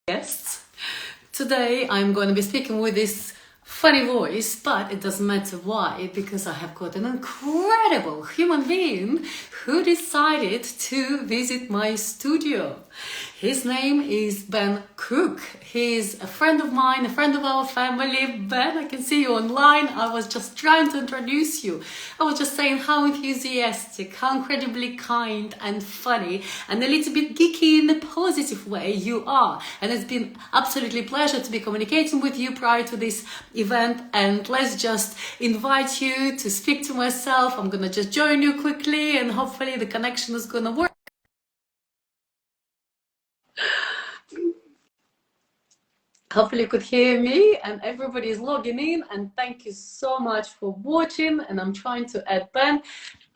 guests. Today I'm going to be speaking with this funny voice, but it doesn't matter why, because I have got an incredible human being who decided to visit my studio. His name is Ben Cook. He's a friend of mine, a friend of our family. Ben, I can see you online. I was just trying to introduce you. I was just saying how enthusiastic, how incredibly kind and funny and a little bit geeky in a positive way you are. And it's been absolutely a pleasure to be communicating with you prior to this event. And let's just invite you to speak to myself. I'm going to just join you quickly and hopefully the connection is going to work. Hopefully you could hear me and everybody is logging in, and thank you so much for watching. And I'm trying to add Ben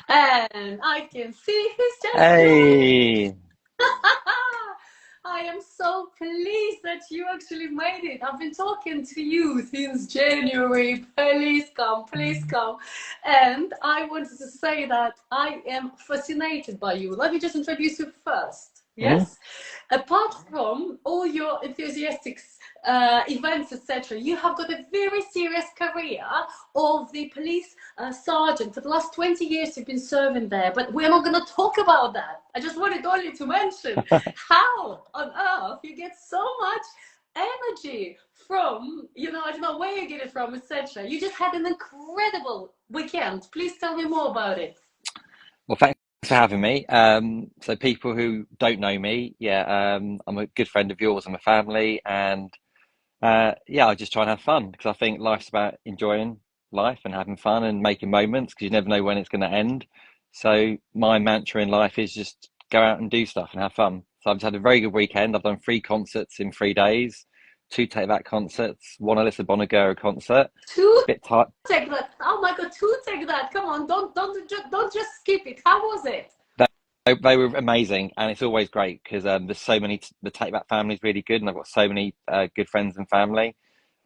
and I can see he's just Hey. I am so pleased that you actually made it. I've been talking to you since January. Please come, please come. And I wanted to say that I am fascinated by you. Let me just introduce you first. Yes? Apart from all your enthusiastic events, etc., you have got a very serious career of the police sergeant. For the last 20 years you've been serving there, but we're not going to talk about that. I just wanted only to mention how on earth you get so much energy from, I don't know where you get it from, etc. You just had an incredible weekend. Please tell me more about it. Well, thanks for having me. So people who don't know me, I'm a good friend of yours and my family, and I just try and have fun because I think life's about enjoying life and having fun and making moments because you never know when it's going to end. So my mantra in life is just go out and do stuff and have fun. So I've just had a very good weekend. I've done 3 concerts in 3 days, 2 Take That concerts, one Alyssa Bonagura concert. Two Bit tight. Take That. Oh my God, two Take That. Come on, don't just skip it. How was it? They were amazing, and it's always great because there's so many. The Take That family is really good, and I've got so many good friends and family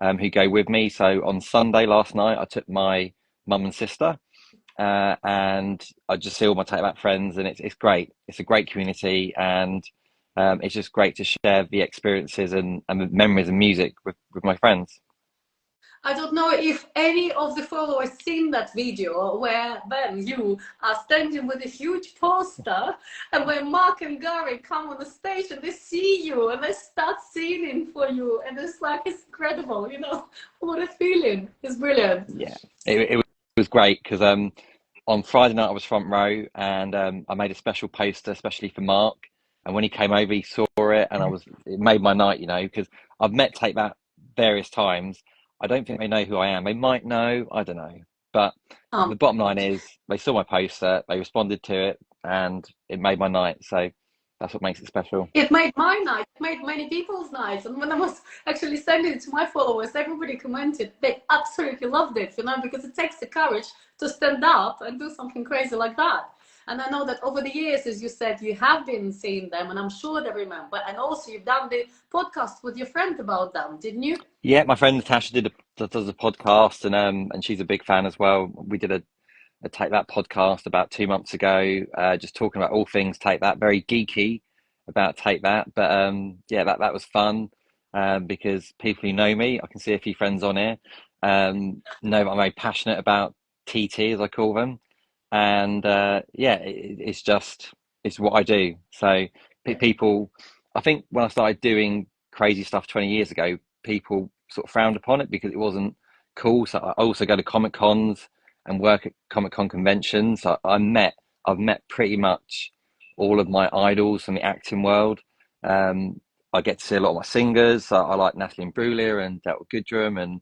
who go with me. So on Sunday last night, I took my mum and sister, and I just see all my Take That friends, and it's great. It's a great community, and it's just great to share the experiences and the memories and music with my friends. I don't know if any of the followers seen that video where Ben, you are standing with a huge poster, and when Mark and Gary come on the stage and they see you and they start singing for you, and it's like, it's incredible, what a feeling. It's brilliant. Yeah, it was great because on Friday night I was front row, and I made a special poster especially for Mark. And when he came over, he saw it, and it made my night, because I've met Take That various times. I don't think they know who I am. They might know, I don't know. But the bottom line is they saw my poster, they responded to it, and it made my night. So that's what makes it special. It made my night, it made many people's nights. And when I was actually sending it to my followers, everybody commented they absolutely loved it, because it takes the courage to stand up and do something crazy like that. And I know that over the years, as you said, you have been seeing them, and I'm sure they remember. And also you've done the podcast with your friend about them, didn't you? Yeah, my friend Natasha does a podcast, and she's a big fan as well. We did a Take That podcast about 2 months ago, just talking about all things Take That, very geeky about Take That. But that was fun because people who know me, I can see a few friends on here, know that I'm very passionate about TT, as I call them. And it's what I do. So people, I think when I started doing crazy stuff 20 years ago, people sort of frowned upon it because it wasn't cool. So I also go to Comic Cons and work at Comic Con conventions. So I've met pretty much all of my idols from the acting world. I get to see a lot of my singers. So I like Natalie Imbruglia and Delta Goodrem and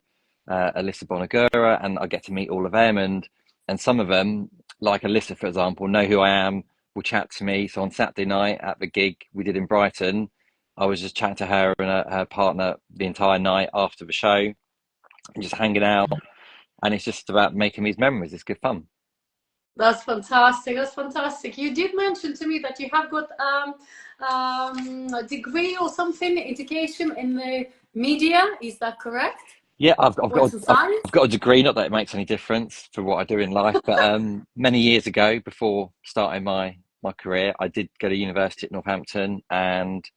Alyssa Bonagura, and I get to meet all of them. And some of them, like Alyssa, for example, know who I am, will chat to me. So on Saturday night at the gig we did in Brighton, I was just chatting to her and her partner the entire night after the show and just hanging out. And it's just about making these memories. It's good fun. That's fantastic. That's fantastic. You did mention to me that you have got a degree or something, education in the media. Is that correct? Yeah, What's in science? I've got a degree. Not that it makes any difference for what I do in life, but many years ago, before starting my career, I did go to university at Northampton, and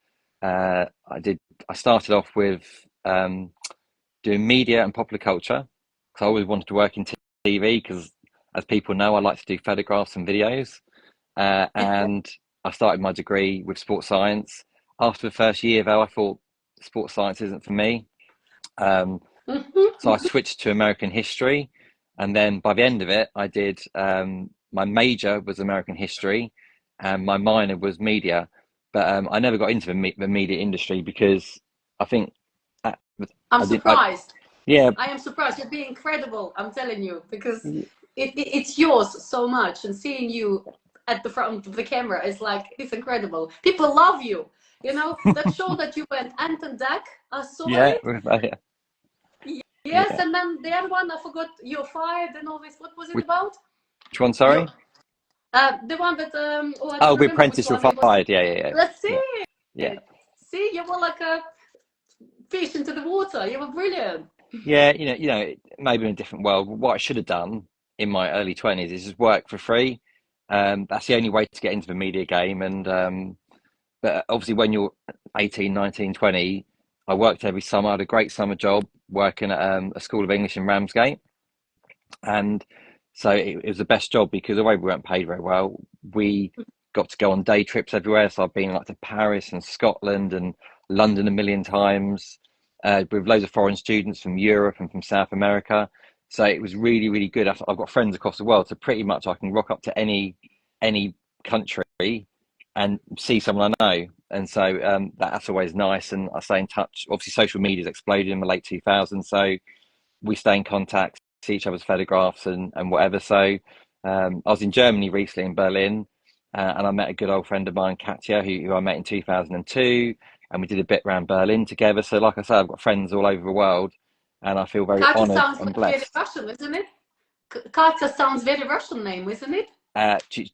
I started off with doing media and popular culture because I always wanted to work in TV because, as people know, I like to do photographs and videos. And I started my degree with sports science. After the first year, though, I thought sports science isn't for me. Um, so I switched to American history, and then by the end of it, I did my major was American history, and my minor was media. But I never got into the media industry because I think I, I'm I didn't. surprised. Yeah, I am surprised. You're being incredible. I'm telling you, because it's yours so much, and seeing you at the front of the camera is like it's incredible. People love you. You know that show that you went Ant and Dec. I saw yeah, it. yeah, Yes, yeah. and then the other one I forgot. You're fired and all this. What was it Which about? one? You Sorry. the one that oh I Oh, don't the remember which apprentice one it was. replied. Yeah, yeah, yeah, Let's yeah, see yeah. it. See, you were like a fish into the water. You were brilliant. Yeah, maybe in a different world. What I should have done in my early 20s is just work for free. That's the only way to get into the media game. And but obviously, when you're 18, 19, 20, I worked every summer. I had a great summer job working at a school of English in Ramsgate. And so it was the best job because although we weren't paid very well, we got to go on day trips everywhere. So I've been like to Paris and Scotland and London a million times with loads of foreign students from Europe and from South America. So it was really, really good. I've got friends across the world, so pretty much I can rock up to any country and see someone I know. And so that's always nice. And I stay in touch. Obviously, social media's exploded in the late 2000s, so we stay in contact, see each other's photographs and whatever. So I was in Germany recently in Berlin, and I met a good old friend of mine, Katya, who I met in 2002, and we did a bit around Berlin together. So, like I said, I've got friends all over the world, and I feel very Katya honoured sounds and like very blessed. Russian, isn't it? Katya sounds very Russian name, isn't it?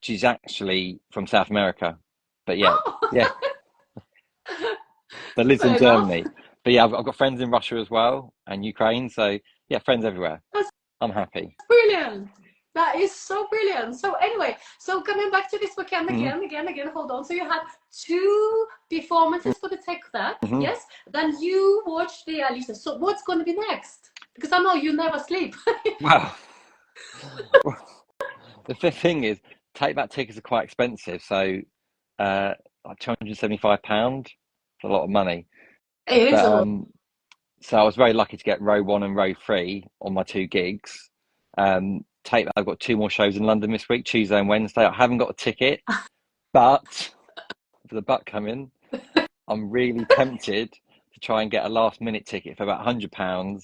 She's actually from South America, but yeah, Oh, yeah, but lives in fair enough. Germany. But yeah, I've got friends in Russia as well and Ukraine. So yeah, friends everywhere. That's I'm happy. brilliant. That is so brilliant. So anyway, so coming back to this weekend Mm-hmm. again. Hold on. So you had two performances for the Tech That, Mm-hmm. yes. Then you watched the Alicia. So what's going to be next? Because I know you never sleep. Wow. The thing is, take back tickets are quite expensive. So, like £275, it's a lot of money. It is But a lot. so I was very lucky to get row one and row three on my two gigs. Take that, I've got two more shows in London this week, Tuesday and Wednesday. I haven't got a ticket, but for the butt coming, I'm really tempted to try and get a last minute ticket for about £100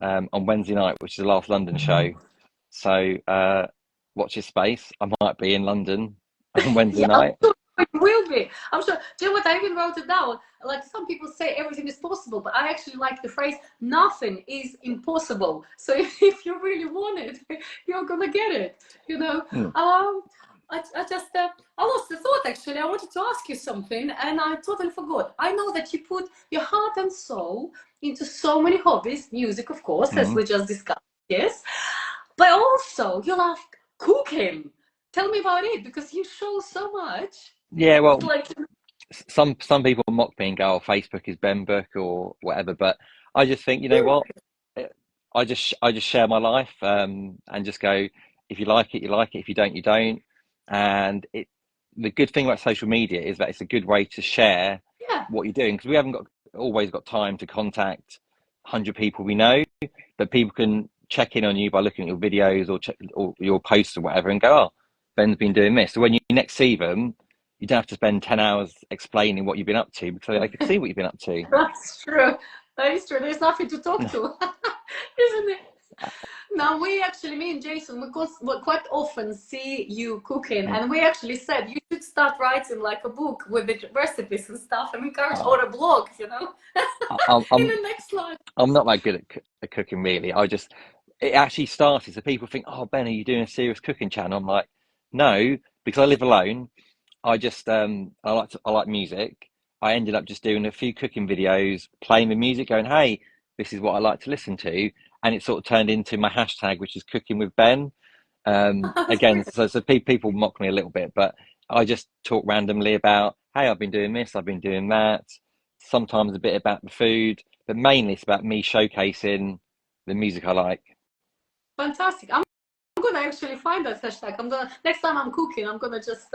on Wednesday night, which is the last London show. So watch your space. I might be in London on Wednesday Yeah, I'm night. sure it will be. I'm sure. Do you know what? I even wrote it down. Like some people say everything is possible, but I actually like the phrase nothing is impossible. So if you really want it, you're gonna get it. You know. Hmm. I just I lost the thought actually. I wanted to ask you something and I totally forgot. I know that you put your heart and soul into so many hobbies, music of course, as Hmm. we just discussed, yes. But also you love cooking. Tell me about it because you show so much. Yeah, It's well, like some people mock me and go, "Oh, Facebook is Ben Book or whatever," but I just think, you know what? Eh, I just share my life and just go. If you like it, you like it. If you don't, you don't. And the good thing about social media is that it's a good way to share yeah, what you're doing because we haven't got always got time to contact 100 people we know, but people can check in on you by looking at your videos or check or your posts or whatever and go, "Oh, Ben's been doing this." So when you next see them, you don't have to spend 10 hours explaining what you've been up to because I can see what you've been up to. that's true. That is true. There's nothing to talk to, isn't it? Now we actually, me and Jason, we quite often see you cooking, and we actually said you should start writing like a book with the recipes and stuff, and encourage Uh, or a blog, you know, I'm, in I'm the next life. I'm not that good at cooking really. It actually started so people think, "Oh, Ben, are you doing a serious cooking channel?" I'm like, no, because I live alone. I like music. I ended up just doing a few cooking videos, playing the music, going, "Hey, this is what I like to listen to," and it sort of turned into my hashtag, which is cooking with Ben. That's Again, brilliant. so people mock me a little bit, but I just talk randomly about, "Hey, I've been doing this, I've been doing that." sometimes a bit about the food, but mainly it's about me showcasing the music I like. Fantastic. I'm gonna actually find that hashtag. I'm gonna next time I'm cooking, I'm gonna just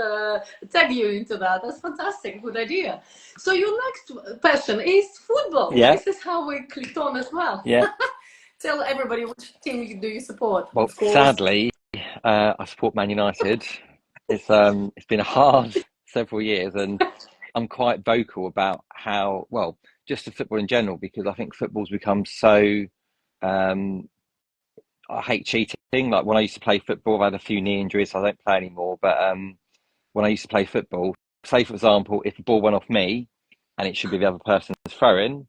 tag you into that. That's fantastic. Good idea. So your next passion is football. Yeah, This is how we clicked on as well. yeah. Tell everybody which team do you support, Well, of course. sadly, I support Man United. It's been a hard several years, and I'm quite vocal about how well just the football in general because I think football's become so. Um, I hate cheating. Like when I used to play football, I've had a few knee injuries, so I don't play anymore. But when I used to play football, say for example, if the ball went off me and it should be the other person's throwing,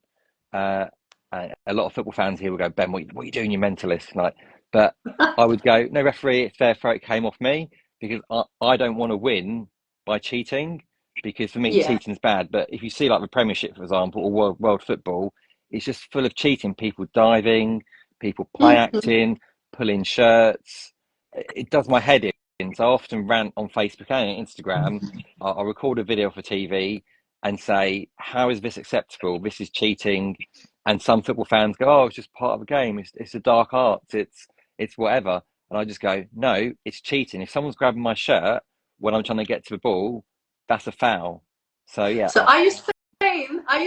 uh, a lot of football fans here will go, Ben, what are you doing, you mentalist? Like, but I would go, no, referee, it's their throw, it came off me because I don't want to win by cheating because for me, Yeah. cheating's bad. But if you see like the Premiership, for example, or world football, it's just full of cheating, people diving, people play Mhm. acting, pulling shirts. It does my head in. So I often rant on Facebook and Instagram. I'll record a video for TV and say, how is this acceptable? This is cheating. And some football fans go, oh, it's just part of the game. It's a dark arts. It's whatever. And I just go, no, it's cheating. If someone's grabbing my shirt when I'm trying to get to the ball, that's a foul. So yeah, So are you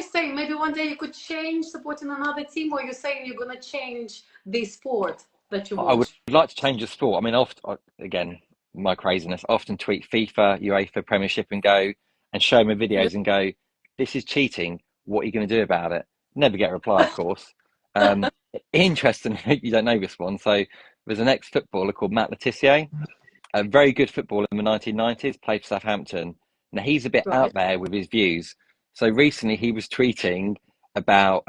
saying maybe one day you could change supporting another team, or you're saying you're gonna change the sport that you I would watch? like to change the sport. I mean, often, again, my craziness, I often tweet FIFA, UEFA, Premiership and go and show my Yeah. videos and go, this is cheating. What are you going to do about it? Never get a reply, of course. Um, Interestingly, you don't know this one. So there's an ex-footballer called Matt Letizia, a very good footballer in the 1990s, played for Southampton. Now he's a bit Right. out there with his views. So recently he was tweeting about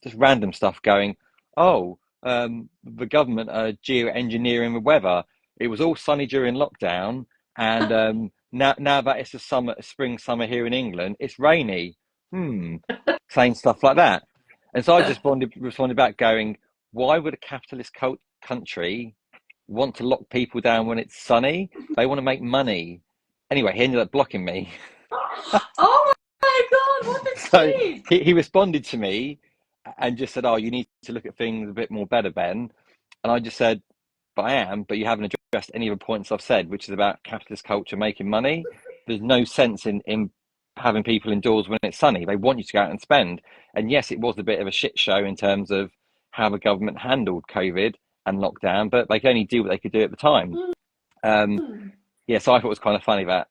just random stuff going, oh, the government are geoengineering the weather. It was all sunny during lockdown, and now that it's a spring summer here in England, it's rainy. Hmm, saying stuff like that. And so I just responded back going, why would a capitalist country want to lock people down when it's sunny? They want to make money. Anyway, he ended up blocking me. Oh my God, what a So cheat! he responded to me and just said, oh, you need to look at things a bit more better, Ben. And I just said, but I am, but you haven't addressed any of the points I've said, which is about capitalist culture making money. There's no sense in having people indoors when it's sunny. They want you to go out and spend. And yes, it was a bit of a shit show in terms of how the government handled COVID and lockdown, but they could only do what they could do at the time. Um, Hmm. yeah, so I thought it was kind of funny that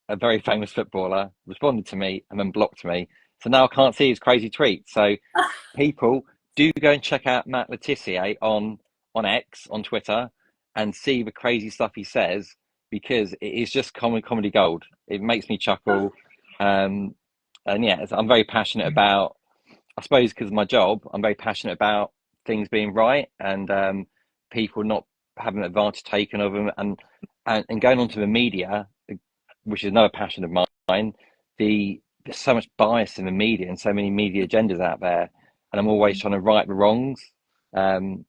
a very famous footballer responded to me and then blocked me. So now I can't see his crazy tweets. So people do go and check out Matt Letizia on X on Twitter and see the crazy stuff he says because it is just comedy gold. It makes me chuckle, and yeah, I'm very passionate about. I suppose because of my job, I'm very passionate about things being right and people not having advantage taken of them, and going on to the media, which is another passion of mine. There's so much bias in the media and so many media agendas out there, and I'm always trying to right the wrongs. Um,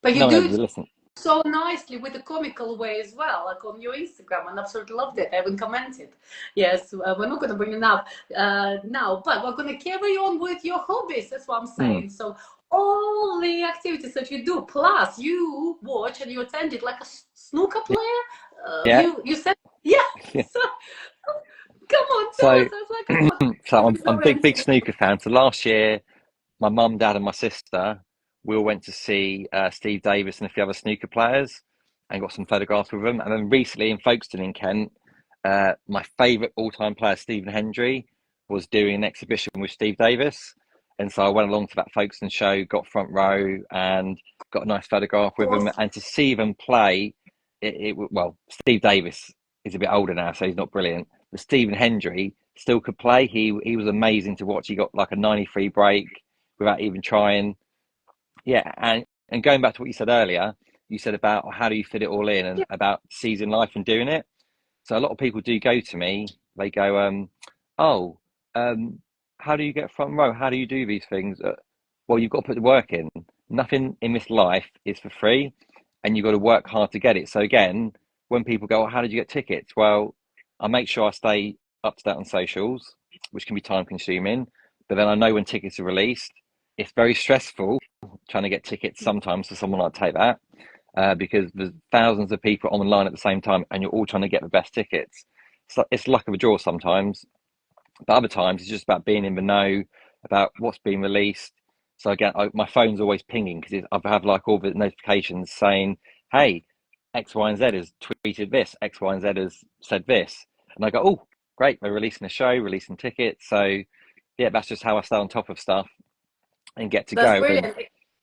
But no you one do ever it listens. so nicely with a comical way as well, like on your Instagram, and absolutely loved it. I even commented. Yes, we're not going to bring it up now, but we're going to carry on with your hobbies. That's what I'm Mm, saying. So all the activities that you do, plus you watch and you attended like a snooker player. yeah. You said, yeah. So come on, tell So us. I was like, come on, so I'm don't big answer. snooker fan. So last year, my mum, dad, and my sister, we all went to see Steve Davis and a few other snooker players and got some photographs with them. And then recently in Folkestone in Kent, my favourite all-time player, Stephen Hendry, was doing an exhibition with Steve Davis. And so I went along to that Folkestone show, got front row, and got a nice photograph with him. And to see them play, well, Steve Davis is a bit older now, so he's not brilliant. But Stephen Hendry still could play. He was amazing to watch. He got like a 93 break without even trying. Yeah, and going back to what you said earlier, you said about how do you fit it all in and Yeah. about seizing life and doing it. So a lot of people do go to me. They go, oh, um, how do you get front row? How do you do these things? Well, you've got to put the work in. Nothing in this life is for free, and you've got to work hard to get it. So again, when people go, oh, how did you get tickets? Well, I make sure I stay up to date on socials, which can be time consuming. but then I know when tickets are released. It's very stressful trying to get tickets sometimes for someone like Take That, because there's thousands of people on the line at the same time, and you're all trying to get the best tickets. So it's luck of a draw sometimes, but other times it's just about being in the know about what's being released. So again, my phone's always pinging because I have like all the notifications saying, "Hey, X, Y, and Z has tweeted this. X, Y, and Z has said this," and I go, "Oh, great! They're releasing a show, releasing tickets." So yeah, that's just how I stay on top of stuff and get to That's go. And brilliant.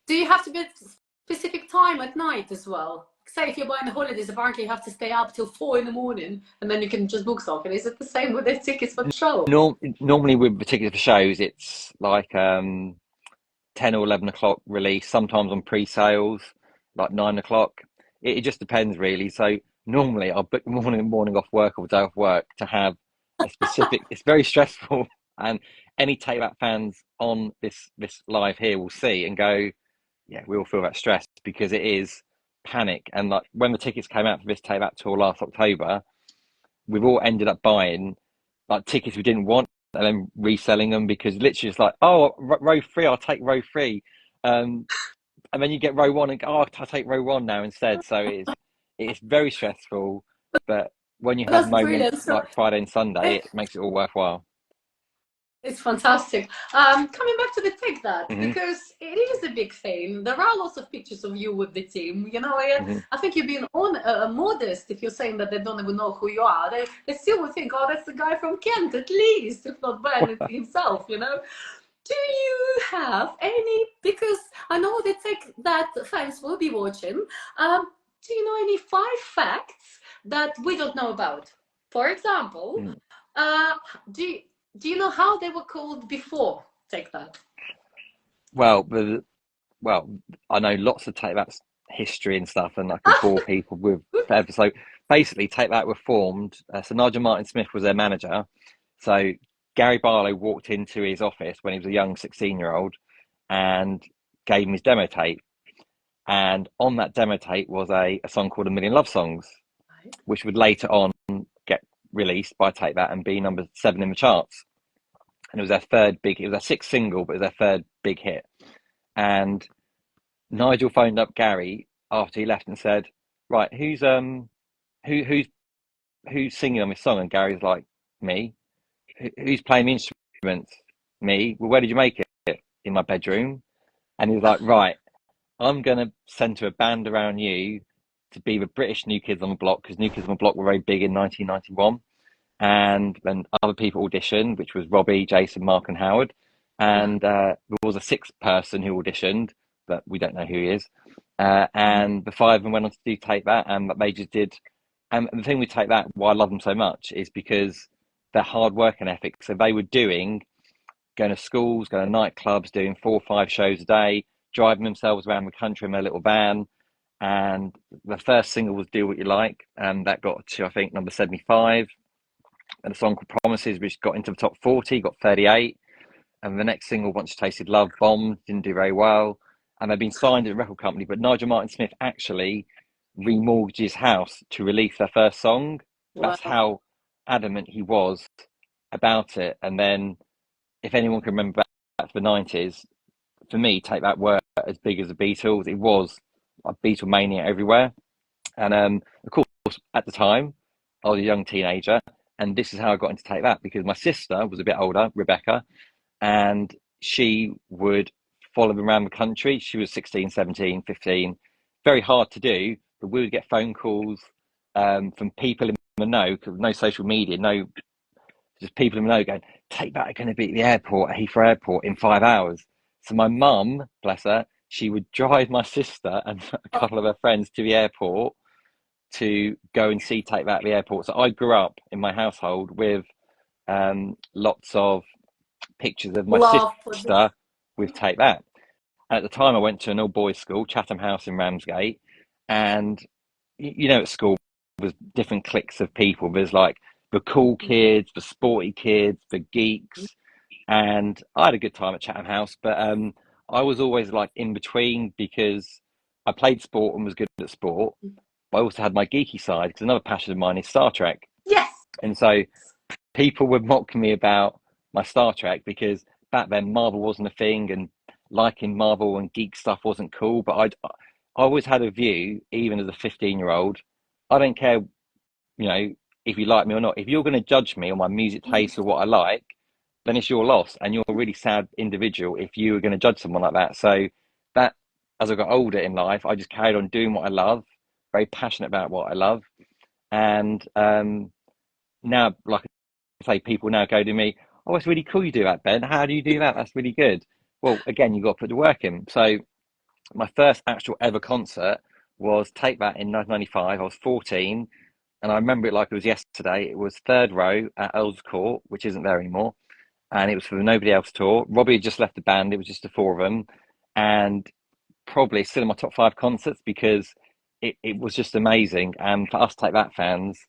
Do you have to be at a specific time at night as well? Say if you're buying the holidays, apparently you have to stay up till 4 in the morning and then you can just book something. Is it the same with the tickets for the show? normally with the tickets for shows, it's like 10 or 11 o'clock release. Sometimes on pre-sales, like 9 o'clock. It just depends really. So normally I'll book the morning off work or day off work to have a specific. It's very stressful, and any Take That fans on this live here will see and go, yeah, we all feel that stress because it is panic. And like when the tickets came out for this Take That tour last October, we've all ended up buying like tickets we didn't want and then reselling them because literally it's like, oh, row three, I'll take row three. Um, and then you get row one and go, oh, I'll take row one now instead. So it's very stressful. But when you have That's brilliant. moments So like Friday and Sunday, it makes it all worthwhile. it's fantastic. Coming back to the take that, Hmm. because it is a big thing. There are lots of pictures of you with the team. You know, Hmm. I think you're being modest if you're saying that they don't even know who you are. They still would think, oh, that's the guy from Kent, at least, if not Ben himself, you know. Do you have any, because I know the take that fans will be watching, do you know any 5 facts that we don't know about? For example, uh, do you, do you know how they were called before Take That? Well, well, I know lots of Take That's history and stuff, and I could bore people with forever. So basically, Take That were formed. So Nigel Martin Smith was their manager. So Gary Barlow walked into his office when he was a young 16-year-old and gave him his demo tape. And on that demo tape was a song called A Million Love Songs, Right. which would later on get released by Take That and be number 7 in the charts. And it was their third big, it was their sixth single, but it was their third big hit. And Nigel phoned up Gary after he left and said, "Right, who who's singing on this song?" And Gary's like, "Me." Who's playing the instruments? Me. Well, where did you make it? In my bedroom. And he was like, "Right, I'm gonna centre a band around you to be the British New Kids on the Block because New Kids on the Block were very big in 1991." And then other people auditioned, which was Robbie, Jason, Mark, and Howard. And there was a sixth person who auditioned, but we don't know who he is. And the five of them went on to do Take That, and they just did. And the thing with Take That, why I love them so much, is because their hard work and ethic. So they were going to schools, going to nightclubs, doing 4 or 5 shows a day, driving themselves around the country in their little van. And the first single was "Do What You Like," and that got to I think number 75. And a song called "Promises," which got into the top 40, got 38. And the next single, "Once You Tasted Love," bombed, didn't do very well. And they've been signed to a record company, but Nigel Martin Smith actually remortgaged his house to release their first song. That's Wow. how adamant he was about it. And then, if anyone can remember back to the 90s, for me, Take That were as big as the Beatles. It was like Beatlemania everywhere. And of course, at the time, I was a young teenager, and this is how I got into Take That because my sister was a bit older, Rebecca, and she would follow them around the country. She was 16, 17, 15. Very hard to do, but we would get phone calls from people in the know, because no social media, no, just people in the know going, "Take That are going to be at the airport, at Heathrow Airport, in 5 hours." So my mum, bless her, she would drive my sister and a couple of her friends to the airport to go and see Take That at the airport. So I grew up in my household with lots of pictures of my Love for this. sister with Take That. And at the time, I went to an all boys school, Chatham House in Ramsgate, and at school was different cliques of people. There's like the cool kids, the sporty kids, the geeks, and I had a good time at Chatham House. But I was always like in between because I played sport and was good at sport. But I also had my geeky side because another passion of mine is Star Trek, Yes. and so people would mock me about my Star Trek because back then Marvel wasn't a thing, and liking Marvel and geek stuff wasn't cool. But I always had a view, even as a 15-year-old. I don't care, if you like me or not. If you're going to judge me on my music taste or what I like, then it's your loss, and you're a really sad individual if you were going to judge someone like that. So that, as I got older in life, I just carried on doing what I love, very passionate about what I love, and now, like I say, people now go to me, "Oh, it's really cool you do that, Ben. How do you do that? That's really good." Well, again, you've got to put the work in. So my first actual ever concert was Take That in 1995. I was 14, and I remember it like it was yesterday. It was third row at Earls Court, which isn't there anymore, and it was for the Nobody Else tour. Robbie had just left the band. It was just the four of them, and probably still in my top five concerts because it was just amazing. And for us Take That fans,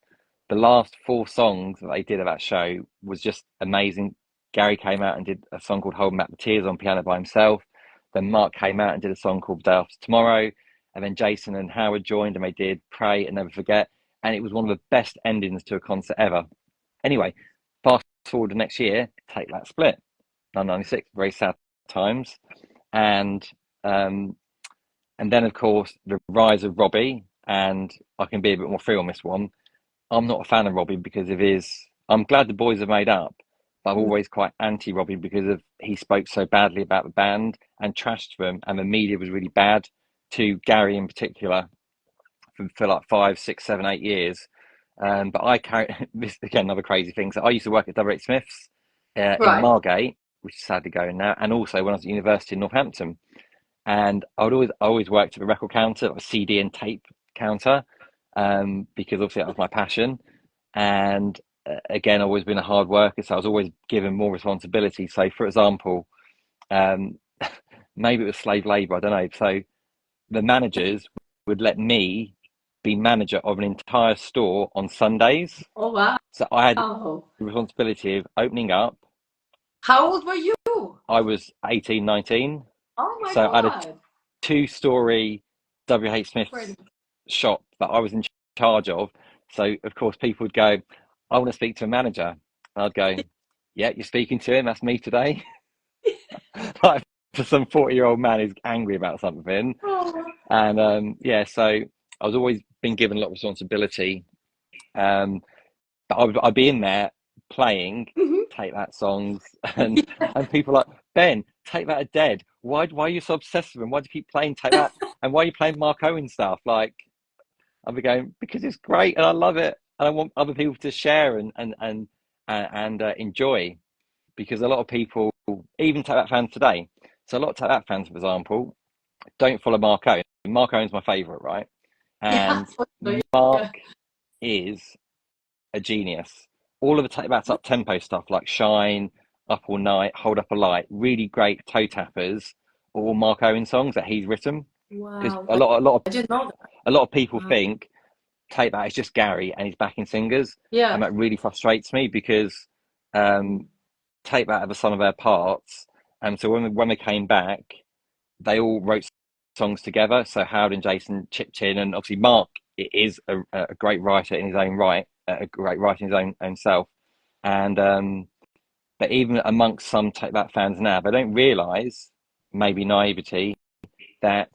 the last four songs that they did at that show was just amazing. Gary came out and did a song called Holding Back the Tears on piano by himself. Then Mark came out and did a song called Day After Tomorrow. And then Jason and Howard joined and they did Pray and Never Forget. And it was one of the best endings to a concert ever. Anyway, fast forward the next year, Take That split. 1996, very sad times. And um, and then, of course, the rise of Robbie, and I can be a bit more free on this one. I'm not a fan of Robbie because of his. I'm glad the boys have made up, but I'm Mm. always quite anti Robbie because of he spoke so badly about the band and trashed them, and the media was really bad to Gary in particular for like 5, 6, 7, 8 years. But I carry this again, another crazy thing. So I used to work at W.H. Smith's in Right. Margate, which is sadly going now, and also when I was at university in Northampton. And I always worked at the record counter, like a CD and tape counter, because obviously that was my passion. And again, I've always been a hard worker, so I was always given more responsibility. So, for example, um, maybe it was slave labor, I don't know. So the managers would let me be manager of an entire store on Sundays. Oh, wow. So I had the responsibility of opening up. How old were you? I was 18, 19. Oh my So I had a God. two-story WH Smith's Incredible. shop that I was in charge of. So of course people would go, "I want to speak to a manager." And I'd go, "Yeah, you're speaking to him. That's me today." Like for some 40-year-old man who's angry about something. Oh. And yeah, so I was always been given a lot of responsibility. Um, but I'd be in there playing Mhm. Take That songs, and people are like, "Ben, Take That are dead. Why are you so obsessed with them? Why do you keep playing Take That? And why are you playing Mark Owen stuff?" Like I'll be going, because it's great and I love it, and I want other people to share and enjoy, because a lot of people, even Take That fans today, so a lot of Take That fans, for example, don't follow Mark Owen. Mark Owen's my favourite, right? Yeah. And Yeah. Mark is a genius. All of the that's up tempo stuff like Shine, Up All Night, Hold Up a Light, really great toe tappers, are all Mark Owen songs that he's written. Because Wow. a I didn't know that. lot of people Wow. think Take That is just Gary and his backing singers, and Yeah. that really frustrates me because um, Take That are the sum of their parts, and so when they came back, they all wrote songs together. So Howard and Jason chipped in, and obviously Mark is a great writer in his own right, a great writer in his own self. And but even amongst some Take That fans now, they don't realise, maybe naivety, that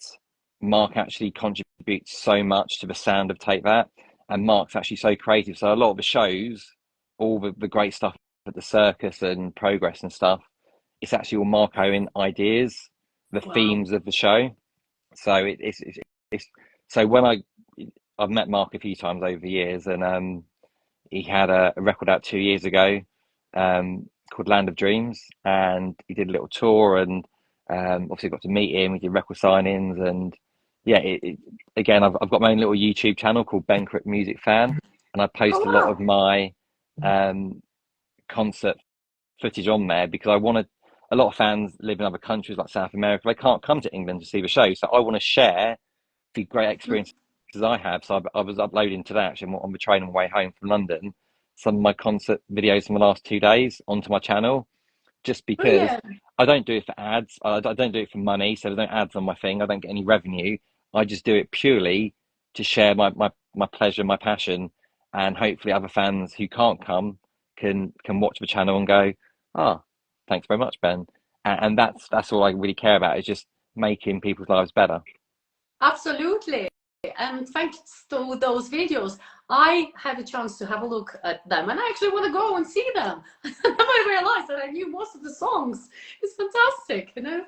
Mark actually contributes so much to the sound of Take That, and Mark's actually so creative. So a lot of the shows, all the great stuff at the circus and Progress and stuff, it's actually all Mark Owen ideas, the Wow. themes of the show. So it's so when I've met Mark a few times over the years, and he had a record out 2 years ago called Land of Dreams, and he did a little tour, and obviously got to meet him. We did record signings, and yeah, again, I've got my own little YouTube channel called Ben Crook Music Fan, and I Oh, post a lot of wow. my um, concert footage on there because I want to. A lot of fans live in other countries like South America. They can't come to England to see the show, so I want to share the great experiences I have. So I was uploading to that actually on the train on the way home from London, some of my concert videos from the last 2 days onto my channel, just because Brilliant. I don't do it for ads. I don't do it for money. So there's no ads on my thing. I don't get any revenue. I just do it purely to share my pleasure, my passion, and hopefully other fans who can't come can watch the channel and go, "Ah, thanks very much, Ben." and that's all I really care about, is just making people's lives better. Absolutely. And thanks to those videos, I had a chance to have a look at them, and I actually want to go and see them. I realized that I knew most of the songs. It's fantastic, you know.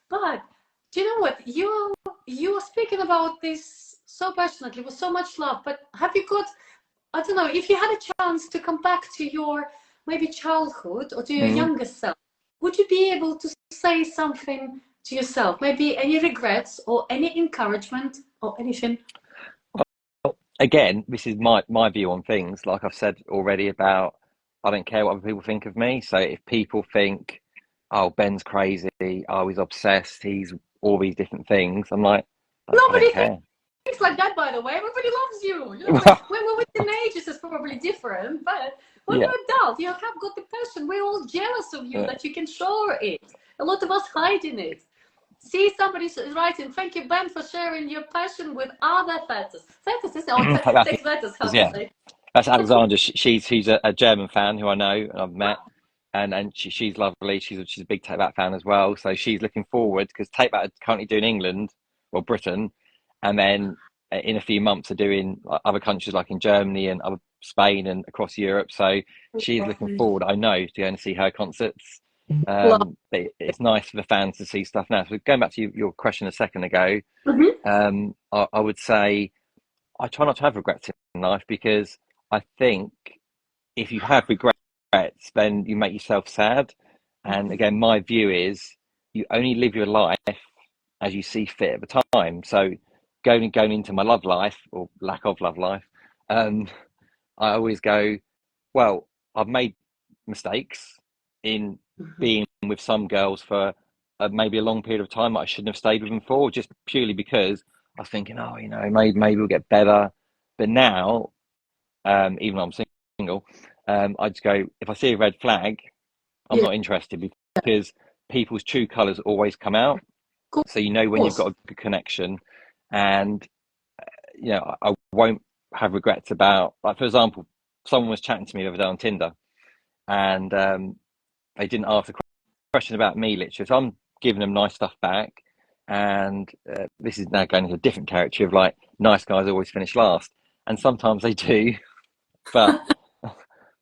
But do you know what? You are speaking about this so passionately with so much love. But have you got, I don't know, if you had a chance to come back to your maybe childhood or to your Mm. younger self, would you be able to say something to yourself? Maybe any regrets or any encouragement or anything? Again, this is my view on things. Like I've said already about, I don't care what other people think of me. So if people think, oh, Ben's crazy, oh, he's obsessed, he's all these different things, I'm like, I don't Nobody care. thinks like that, by the way. Everybody loves you. You know, when we're with teenagers, it's probably different. But when Yeah, you're adult, you have got the passion. We're all jealous of you yeah. that you can show it. A lot of us hide in it. See, somebody's writing, thank you, Ben, for sharing your passion with other fetters. Fetters, isn't it? Or That's, sex fetters, how to yeah, say. that's Alexandra. She's a German fan who I know and I've met, and she's lovely. She's a big Take That fan as well. So she's looking forward, because Take That are currently doing England or Britain, and then in a few months are doing like other countries like in Germany and other Spain and across Europe. So she's looking forward, I know, to going to see her concerts. Love. It's nice for the fans to see stuff now. So going back to your question a second ago, Mm-hmm. I would say I try not to have regrets in life, because I think if you have regrets, then you make yourself sad. And again, my view is you only live your life as you see fit at the time. So going into my love life, or lack of love life, um, I always go, well, I've made mistakes in being with some girls for maybe a long period of time that I shouldn't have stayed with them for, just purely because I was thinking, oh, maybe we'll get better. But now, even though I'm single, I just go, if I see a red flag, I'm Yeah, not interested, because people's true colours always come out. of So when you've course. got a good connection, and I won't have regrets about, like, for example, someone was chatting to me the other day on Tinder, and they didn't ask a question about me, literally. So I'm giving them nice stuff back, and this is now going into a different territory of like, nice guys always finish last, and sometimes they do, but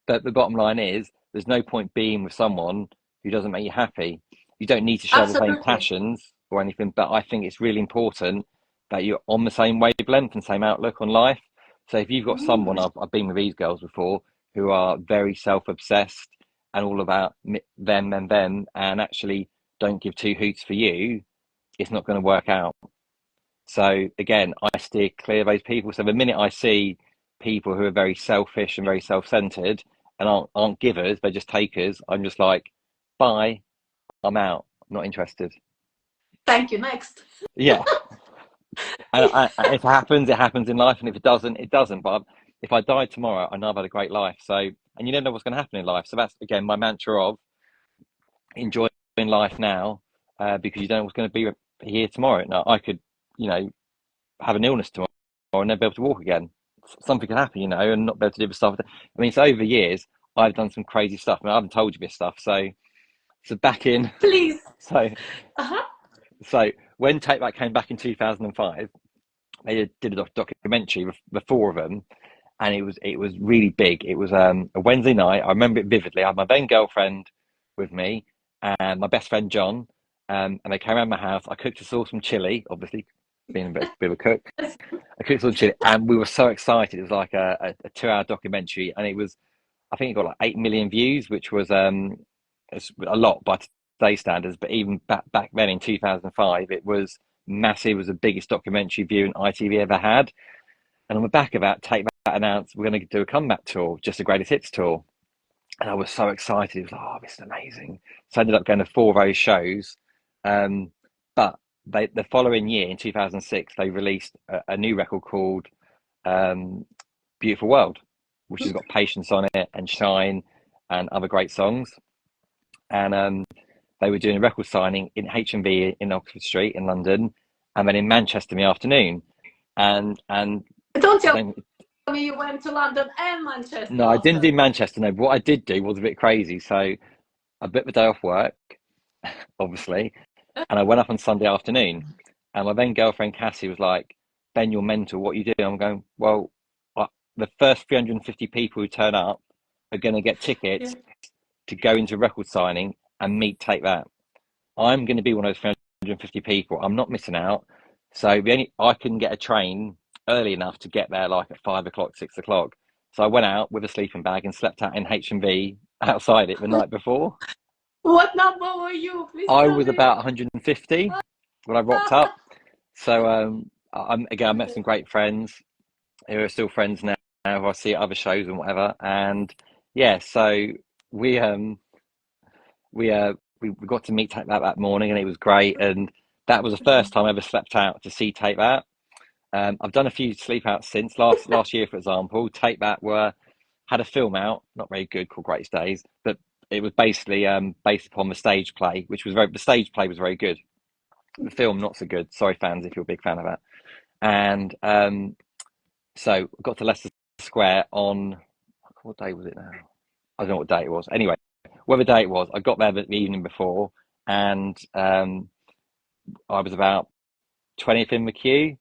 the bottom line is there's no point being with someone who doesn't make you happy. You don't need to share the same Absolutely. passions or anything, but I think it's really important that you're on the same wavelength and same outlook on life. So if you've got someone, Mm. I've been with these girls before, who are very self-obsessed and all about them and them, and actually don't give two hoots for you, it's not going to work out. So again, I steer clear of those people. So the minute I see people who are very selfish and very self-centered and aren't givers, they're just takers, I'm just like, bye, I'm out. I'm not interested. Thank you. Next. Yeah. And if it happens, it happens in life. And if it doesn't, it doesn't. But if I died tomorrow, I know I've had a great life. So, and you never know what's going to happen in life. So that's, again, my mantra of enjoying life now, because you don't know what's going to be here tomorrow. Now, I could, you know, have an illness tomorrow and never be able to walk again. Something could happen, and not be able to do the stuff. I mean, so over the years, I've done some crazy stuff. I mean, I haven't told you this stuff. So back in, Please. so Uh-huh. so when Take That came back in 2005, they did a documentary, the four of them, and it was really big. It was a Wednesday night. I remember it vividly. I had my then girlfriend with me and my best friend John, and they came around my house. I cooked us all some chili, obviously being a bit of a cook. I cooked some chili, and we were so excited. It was like a 2 hour documentary, and I think it got like 8 million views, which was it's a lot by today's standards. But even back then in 2005, it was massive. It was the biggest documentary viewing ITV ever had. And on the back of that, Take That announced we're going to do a comeback tour, just a greatest hits tour. And I was so excited. It was like, oh, this is amazing. So I ended up going to four of those shows. But the following year, in 2006, they released a new record called um, Beautiful World, which has got Patience on it and Shine and other great songs. And they were doing a record signing in HMV in Oxford Street in London, and then in Manchester in the afternoon. And Don't I tell don't me you went to London and Manchester No, I didn't after. do Manchester. No, but what I did do was a bit crazy. So I booked the day off work, obviously. And I went up on Sunday afternoon, and my then girlfriend Cassie was like, "Ben, you're mental. What are you doing?" I'm going, "Well, I, the first 350 people who turn up are going to get Yeah. tickets to go into record signing and meet Take That. I'm going to be one of those 350 people. I'm not missing out. So I couldn't get a train early enough to get there like at 5 o'clock, 6 o'clock. So I went out with a sleeping bag and slept out in H&B outside it the night before. What number were you? Please I tell was me. about 150 when I rocked up. So I met some great friends who are still friends now. Who I see at other shows and whatever. And yeah, so we um we we got to meet Take That that morning, and it was great. And that was the first time I ever slept out to see Take That. I've done a few sleep outs since last year, for example. Take That had a film out, not very good, called Greatest Days, but it was basically based upon the stage play, the stage play was very good. The film not so good. Sorry, fans, if you're a big fan of that. And so got to Leicester Square on what day was it now? I don't know what day it was. Anyway, whatever day it was, I got there the evening before, and I was about 20th in the queue,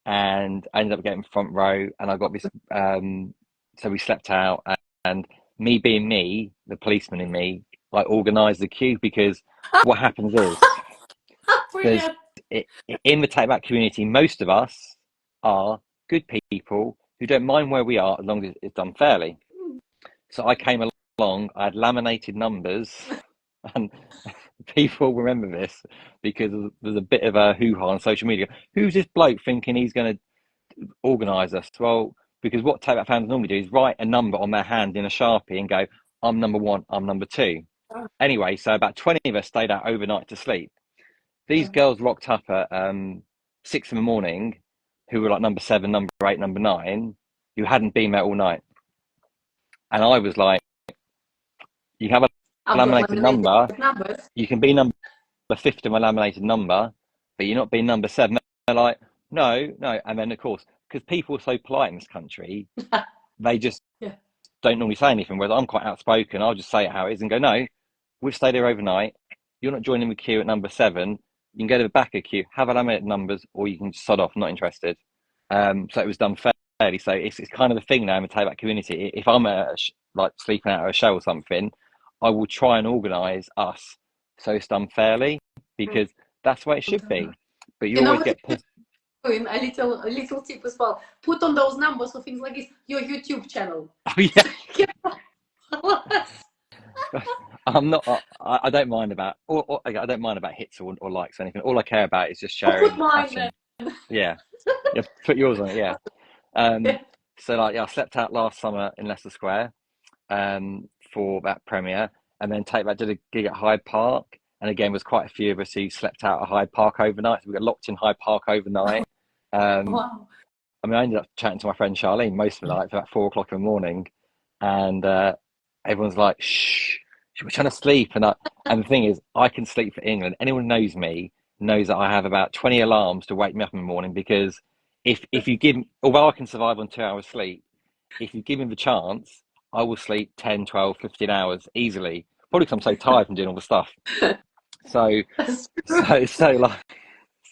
and I ended up getting front row, and I got this. So we slept out, and me being me, the policeman in me, like organised the queue because what happens is there's Brilliant. in the Take Back community, most of us are good people who don't mind where we are as long as it's done fairly. So I came along, I had laminated numbers, and people remember this because there's a bit of a hoo-ha on social media. Who's this bloke thinking he's going to organise us? Well, because what Take That fans normally do is write a number on their hand in a Sharpie and go, I'm number one, I'm number two. Anyway, so about 20 of us stayed out overnight to sleep. These girls rocked up at 6 in the morning, who were like number seven, number eight, number nine, who hadn't been there all night. And I was like, you have a I've got laminated laminated number, numbers. you can be number 50 on my laminated number, but you're not being number seven. They're like, no, no. And then, of course, because people are so polite in this country, they just Yeah. don't normally say anything. Whereas I'm quite outspoken, I'll just say it how it is and go, no, we've stayed here overnight. You're not joining the queue at number seven. You can go to the back of the queue, have a laminated numbers, or you can just sod off, not interested. So it was done fairly. So it's kind of the thing now in the Tayback community. If I'm like sleeping out at a show or something, I will try and organise us so it's done fairly because that's the way it should be. But you You know always what get pissed. doing? A little tip as well. Put on those numbers or things like this, your YouTube channel. Oh, yeah. So you can follow us. I'm not. I don't mind about. I don't mind about hits or likes or anything. All I care about is just I'll put sharing mine passion. then. Yeah, yeah. Put yours on it. Yeah. Um. Yeah. So like, yeah, I slept out last summer in Leicester Square, for that premiere, and then Take That did a gig at Hyde Park, and again was quite a few of us who slept out at Hyde Park overnight. So we got locked in Hyde Park overnight. Um. Wow. I mean, I ended up chatting to my friend Charlene most of the night for about 4 o'clock in the morning, and everyone's like, "Shh, we're trying to sleep." And the thing is, I can sleep for England. Anyone who knows me knows that I have about 20 alarms to wake me up in the morning because if you give, although I can survive on 2 hours sleep, if you give me the chance, I will sleep 10, 12, 15 hours easily. Probably because I'm so tired from doing all the stuff. So, That's true. so like.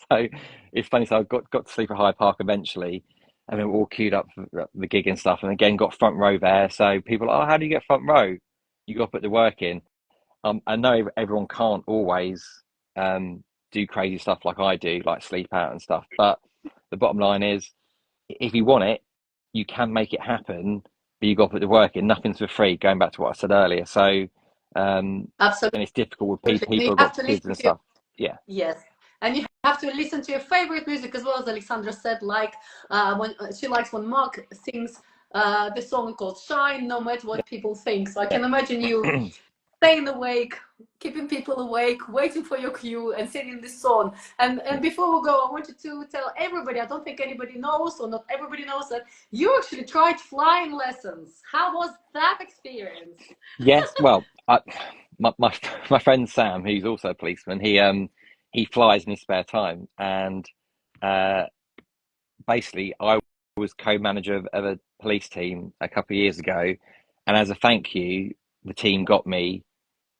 So it's funny. So I got to sleep at Hyde Park eventually, and then we're all queued up for the gig and stuff. And again, got front row there. So people are, oh, how do you get front row? You got to put the work in. I know everyone can't always do crazy stuff like I do, like sleep out and stuff. But the bottom line is, if you want it, you can make it happen. But you got to put the work in. Nothing's for free. Going back to what I said earlier. So Absolutely. and it's difficult with And people you who've have got to kids listen and to your, stuff. Yeah. yes. And you have to listen to your favorite music as well, as Alexandra said. Like when she likes when Mark sings the song called "Shine," no matter what people think. So I can imagine you staying awake, keeping people awake, waiting for your cue, and singing this song. And before we go, I wanted to tell everybody. I don't think anybody knows, or not everybody knows, that you actually tried flying lessons. How was that experience? Yes, well, my friend Sam, who's also a policeman, he flies in his spare time, and uh, basically, I was co-manager of a police team a couple of years ago, and as a thank you, the team got me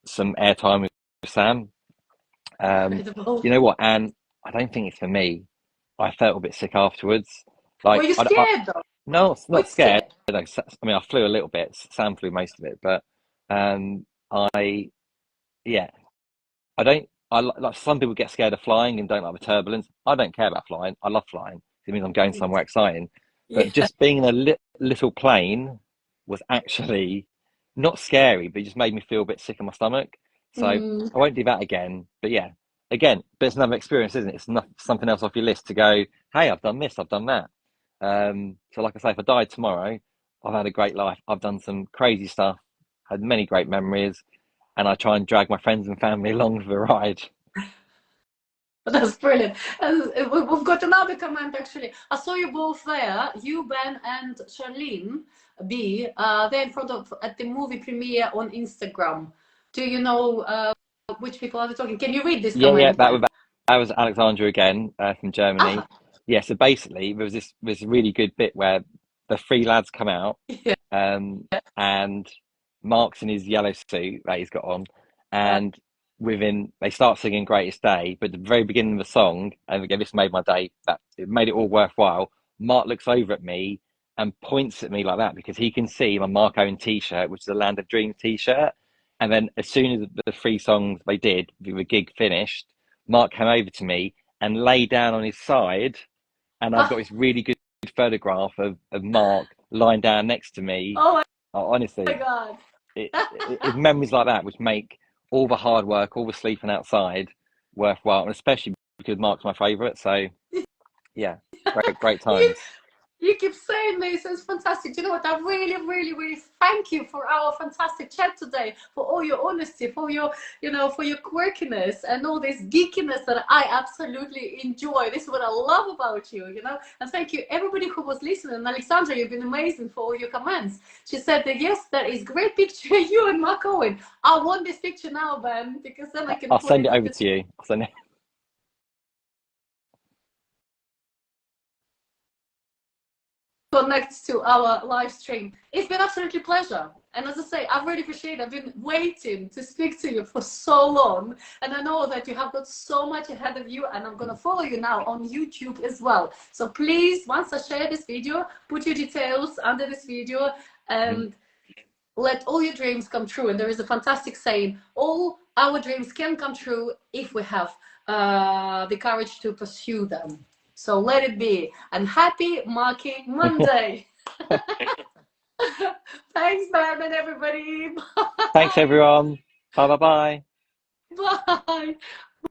some airtime with Sam. Incredible. You know what? And I don't think it's for me. I felt a bit sick afterwards. Were Like, you scared though? no, it's Were you not scared. scared? I mean, I flew a little bit. Sam flew most of it, but I, yeah, I don't. Like some people get scared of flying and don't like the turbulence. I don't care about flying. I love flying. It means I'm going somewhere exciting. But Yeah. just being in a little plane was actually not scary, but it just made me feel a bit sick in my stomach. So I Mm. won't do that again. But yeah, again, but it's another experience, isn't it? It's not something else off your list to go, hey, I've done this, I've done that. So like I say, if I died tomorrow, I've had a great life. I've done some crazy stuff, had many great memories, and I try and drag my friends and family along for the ride. That's brilliant. We've got another comment actually. I saw you both there, you, Ben, and Charlene B. They're in front of at the movie premiere on Instagram. Do you know which people are they talking? Can you read this Yeah, yeah, comment, Ben? that was Alexandra again from Germany. Ah, Yeah, so basically there was this really good bit where the three lads come out, yeah. and Mark's in his yellow suit that he's got on, Uh, and within they start singing "Greatest Day," but at the very beginning of the song, and again this made my day. That it made it all worthwhile. Mark looks over at me and points at me like that because he can see my Mark Owen t-shirt, which is a Land of Dreams t-shirt. And then as soon as the three songs they did, the gig finished, Mark came over to me and lay down on his side, and I've got ah, this really good photograph of Mark lying down next to me. oh Oh, my honestly, God. it's memories like that which make all the hard work, all the sleeping outside worthwhile, and especially because Mark's my favourite. So yeah, great You times. You keep saying this. It's fantastic. Do you know what? I really, really, really thank you for our fantastic chat today, for all your honesty, for your, for your quirkiness and all this geekiness that I absolutely enjoy. This is what I love about you. And thank you, everybody who was listening. And Alexandra, you've been amazing for all your comments. She said that, yes, that is great picture, you and Mark Owen. I want this picture now, Ben, because then I can I'll put send it it in over the to you. I'll send it. connect to our live stream. It's been absolutely pleasure. And as I say, I really appreciate it. I've been waiting to speak to you for so long. And I know that you have got so much ahead of you. And I'm going to follow you now on YouTube as well. So please, once I share this video, put your details under this video and let all your dreams come true. And there is a fantastic saying, all our dreams can come true if we have the courage to pursue them. So let it be. And happy Marky Monday. Thanks, Ben, and everybody. Thanks Bye. everyone. Bye bye bye. Bye.